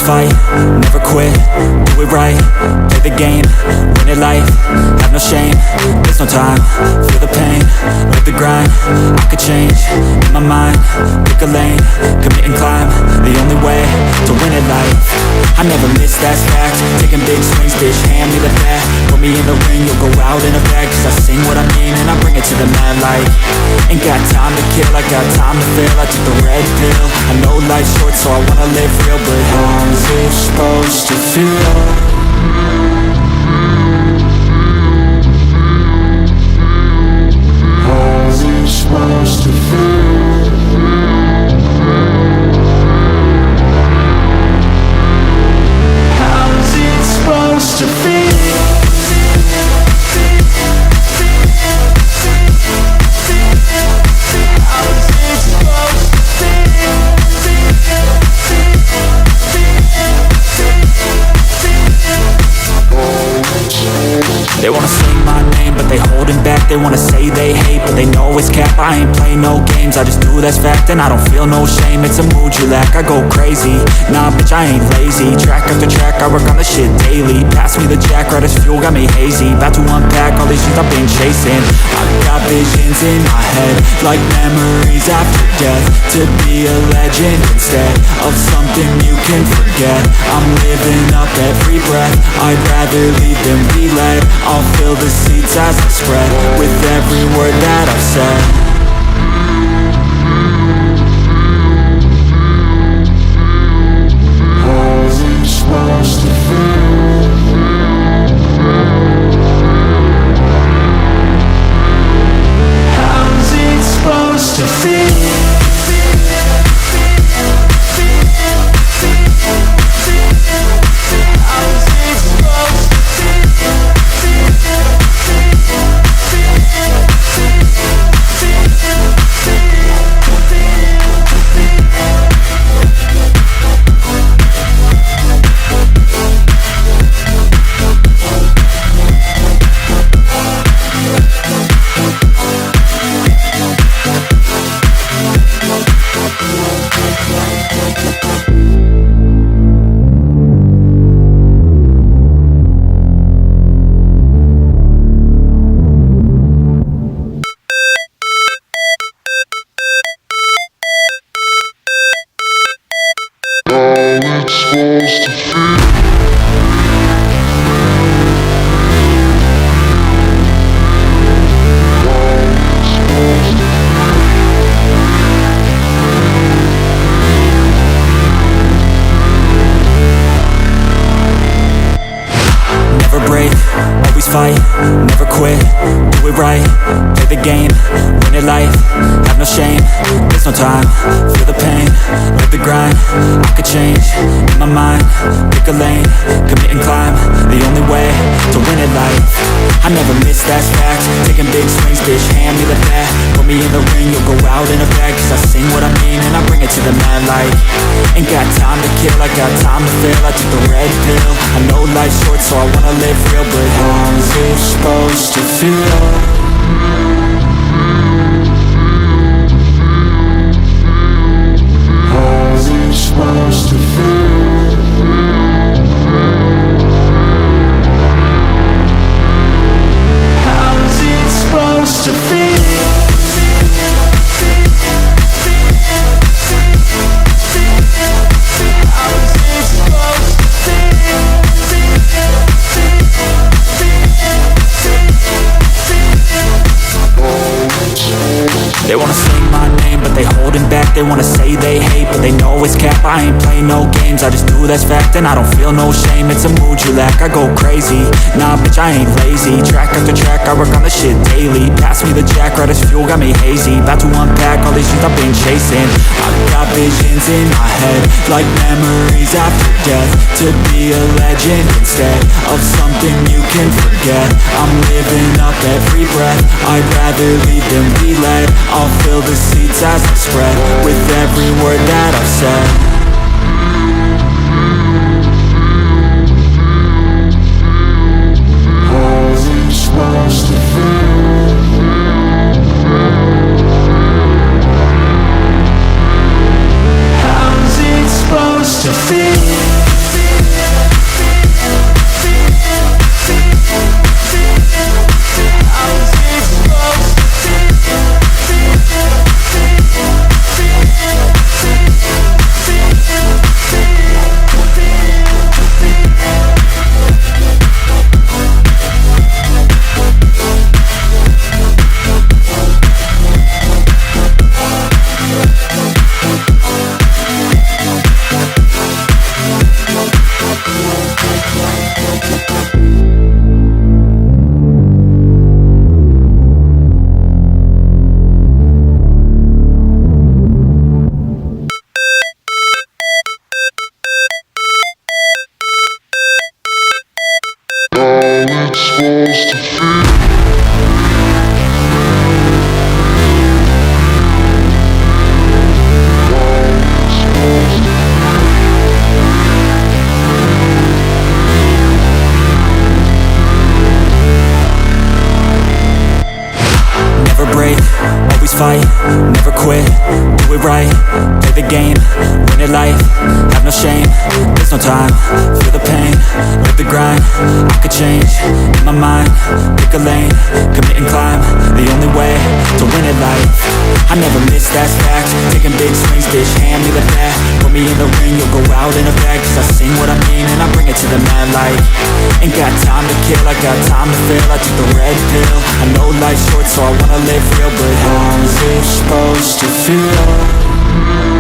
fight, never quit, do it right, play the game, win it life, have no shame, there's no time, feel the pain, live the grind, I could change, in my mind, pick a lane, commit and climb, the only way to win it life, I never miss, that's fact, taking big swings, bitch, hand me the bat, put me in the ring, you'll go out in a bag, cause I sing what I mean and I bring it to the mad light, ain't got time to kill, I got time to feel, I took the red pill, I know life's short so I wanna live real, but how's it supposed to feel? How's it supposed to feel? How's it supposed to feel? They wanna say my name, but they holding back. They wanna say they hate, but they know it's cap. I ain't play no games, I just do that's fact. And I don't feel no shame, it's a mood you lack. I go crazy, nah bitch I ain't lazy. Track after track, I work on the shit daily. Pass me the jack, right as fuel, got me hazy. About to unpack all these shit I've been chasing. I've got visions in my head, like memories after death. To be a legend instead of something you can forget. I'm living up every breath, I'd rather lead than be led. I'll fill the seats as I spread with every word that I've said. How's it supposed to feel? How's it supposed to feel? Fight, never quit, do it right, play the game, win it life, have no shame, there's no time, feel the pain, live the grind, I could change, in my mind, pick a lane, commit and climb, the only way to win it life, I never miss, that's fact, taking big swings, bitch, hand me the bat, put me in the ring, you'll go out in a bag, cause I sing what I mean and I bring it to the mad light, ain't got time to kill, I got time to feel, I took the red pill, I know life's short so I wanna live real, but how's it supposed to feel? How's it supposed to feel? How's it supposed to feel? They wanna say my name, but they holding back. They wanna say they hate, but they know it's cap. I ain't play no games, I just do that's fact. And I don't feel no shame, it's a mood you lack. I go crazy, nah bitch I ain't lazy. Track after track, I work on the shit daily. Pass me the jack, right as fuel, got me hazy. About to unpack all these shit I've been chasing. I've got visions in my head, like memories after death. To be a legend instead of something you can forget. I'm living up every breath, I'd rather lead than be led. I'll fill the seats as I spread with every word that I've said. How's it supposed to feel? How's it supposed to feel? how it's supposed to feel. Never break, always fight, never quit, do it right, play the game, win it life, have no shame, there's no time, feel the pain, live the grind, I could change, in my mind, pick a lane, commit and climb, the only way to win it life, I never miss, that's fact, taking big swings, bitch, hand me the bat, put me in the ring, you'll go out in a bag, cause I sing what I mean and I bring it to the mad light, ain't got time to kill, I got time to feel, I took the red pill, I know life's short so I wanna live real, but how's it supposed to feel?